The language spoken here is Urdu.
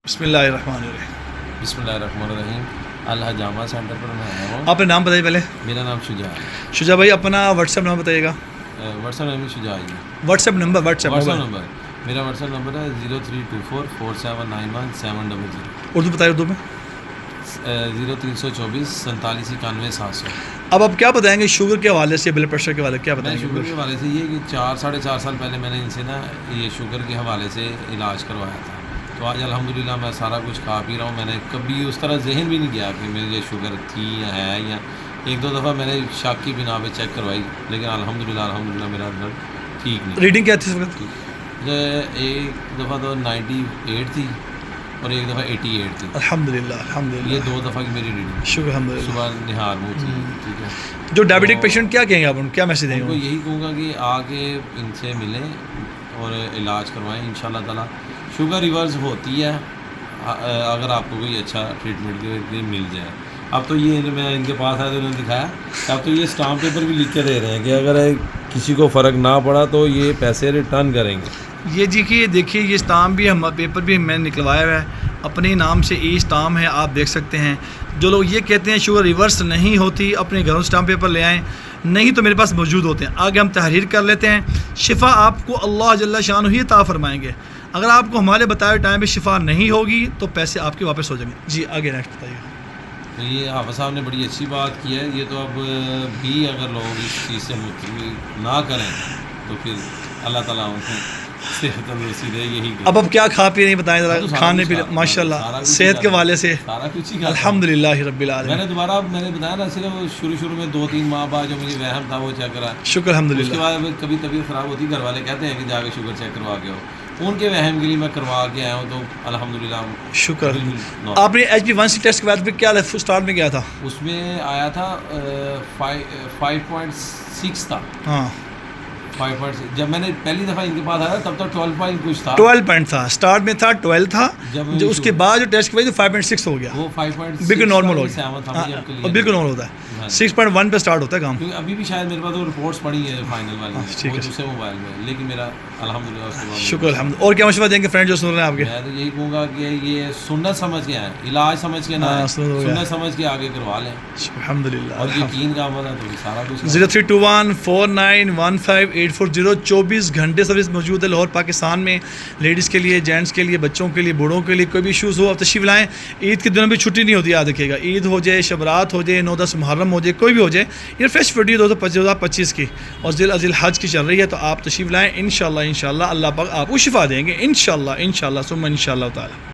بسم اللہ الرحمن الرحیم۔ بسم اللہ الرحمن الرحیم۔ الحجامہ سینٹر پر میں آیا ہوں۔ آپ نے نام بتائیے پہلے۔ میرا نام شجاع ہے۔ شجاع بھائی اپنا واٹس ایپ نمبر بتائیے گا۔ واٹس ایپ نمبر شجاع ہے۔ واٹس ایپ نمبر میرا واٹس ایپ نمبر ہے 0324479170۔ اردو بتائیے، اردو میں 0324479170۔ اب آپ کیا بتائیں گے شوگر کے حوالے سے، بلڈ پریشر کے حوالے کیا بتائیں میں گے؟ شوگر کے حوالے سے یہ کہ 4-4.5 سال پہلے میں نے ان سے نا یہ شوگر کے حوالے سے علاج کروایا تھا، تو آج الحمدللہ میں سارا کچھ کھا پی رہا ہوں۔ میں نے کبھی اس طرح ذہن بھی نہیں کیا کہ مجھے شوگر تھی یا ہے، یا ایک دو دفعہ میں نے شک کی بنا پہ چیک کروائی، لیکن الحمدللہ میرا درد ٹھیک نہیں۔ ریڈنگ کیا تھی اس وقت؟ ایک دفعہ تو 98 تھی اور ایک دفعہ 88 تھی۔ الحمدللہ یہ 2 دفعہ کی میری ریڈنگ شکر الحمدللہ۔ صبح نہار منہ تھی، ٹھیک ہے۔ جو ڈائبٹک پیشنٹ کیا کہیں گے آپ ان کو، کیا میسج دیں ان کو گے؟ یہی کہوں گا کہ آ کے ان سے ملیں اور علاج کروائیں، انشاءاللہ تعالیٰ شوگر ریورس ہوتی ہے اگر آپ کو کوئی اچھا ٹریٹمنٹ مل جائے۔ اب تو یہ میں ان کے پاس آیا تو انہوں نے دکھایا کہ اب تو یہ اسٹامپ پیپر بھی لکھ کے دے رہے ہیں کہ اگر کسی کو فرق نہ پڑا تو یہ پیسے ریٹرن کریں گے۔ یہ جی کہ دیکھیے یہ اسٹامپ بھی پیپر بھی میں نے نکلوایا ہوا ہے اپنے نام سے، ای اسٹامپ ہے، آپ دیکھ سکتے ہیں۔ جو لوگ یہ کہتے ہیں شوگر ریورس نہیں ہوتی اپنے گھروں اسٹامپ پیپر لے آئیں، نہیں تو میرے پاس موجود ہوتے ہیں، آگے ہم تحریر کر لیتے ہیں۔ شفا آپ کو اللہ جل شانہ ہی عطا فرمائیں گے۔ اگر آپ کو ہمارے بتائے ٹائم پہ شفا نہیں ہوگی تو پیسے آپ کے واپس ہو جائیں گے۔ جی آگے نیکسٹ بتائیے۔ تو یہ حافظ صاحب نے بڑی اچھی بات کی ہے، یہ تو اب بھی اگر لوگ اس چیز سے متفق نہ کریں تو پھر اللہ تعالیٰ ان کو صحت تندرستی دے، یہی کہ اب کیا کھا پی نہیں بتائیں ذرا، کھانے پینے ماشاء اللہ صحت کے حوالے سے سارا کچھ ہی کھاتا ہوں۔ الحمدللہ رب میں العالمین۔ نے دوبارہ میں نے بتایا نا، صرف شروع میں 2-3 ماہ بعد جو مجھے وہم تھا وہ چیک کرا، شکر اس کے الحمدللہ۔ بعد کبھی طبیعت خراب ہوتی، گھر والے کہتے ہیں کہ جا کے شوگر چیک کروا کے ہو، ان کے وہم کے لیے میں کروا کے آیا ہوں، تو الحمدللہ شکر۔ بالکل۔ آپ نے HB1C ٹیسٹ کے بعد پھر کیا اسٹارٹ میں کیا تھا؟ اس میں آیا تھا 5.6 تھا۔ ہاں 5.6 جب میں نے پہلی دفعہ ان کے پاس آیا تب تو 12 پوائنٹ کچھ تھا، 12 پوائنٹ تھا، اسٹارٹ میں تھا 12 تھا، جب جو اس کے بعد جو ٹیسٹ کی وجہ 5.6 ہو گیا، وہ 5.6 بالکل نارمل ہو گیا، تھا مجھے اب کے اور لیے، بالکل نارمل ہوتا ہے 6.1 پہ اسٹارٹ ہوتا ہے کام۔ کیونکہ ابھی بھی شاید میرے پاس وہ رپورٹس پڑی ہیں فائنل والی، ٹھیک وہ ہے، دوسرے موبائل میں، لیکن میرا الحمدللہ اس کے بعد شکر الحمد۔ اور کیا مشورہ دیں گے فرینڈ جو سن رہے ہیں آپ کے؟ میں تو یہی کہوں گا کہ یہ سنت سمجھ کے آئیں، علاج سمجھ کے نہ آئیں، سنت سمجھ کے آگے کروا لیں، الحمدللہ۔ اور یقین کا عمل ہے تو سارا کچھ۔ 0321491584 24 گھنٹے سروس موجود ہے لاہور پاکستان میں، لیڈیز کے لیے، جینٹس کے لیے، بچوں کے لیے، بوڑھوں کے لیے، کوئی بھی ایشوز ہو آپ تشریف لائیں۔ عید کے دنوں بھی چھٹی نہیں ہوتی، یاد رکھیے گا، عید ہو جائے، شبرات ہو جائے، 9-10 محرم ہو جائے، کوئی بھی ہو جائے، یہ فریش ویڈیو 2025 کی اور ذی الحج کی چل رہی ہے، تو آپ تشریف لائیں انشاءاللہ اللہ پاک آپ کو شفا دیں گے انشاءاللہ ثم انشاءاللہ تعالی۔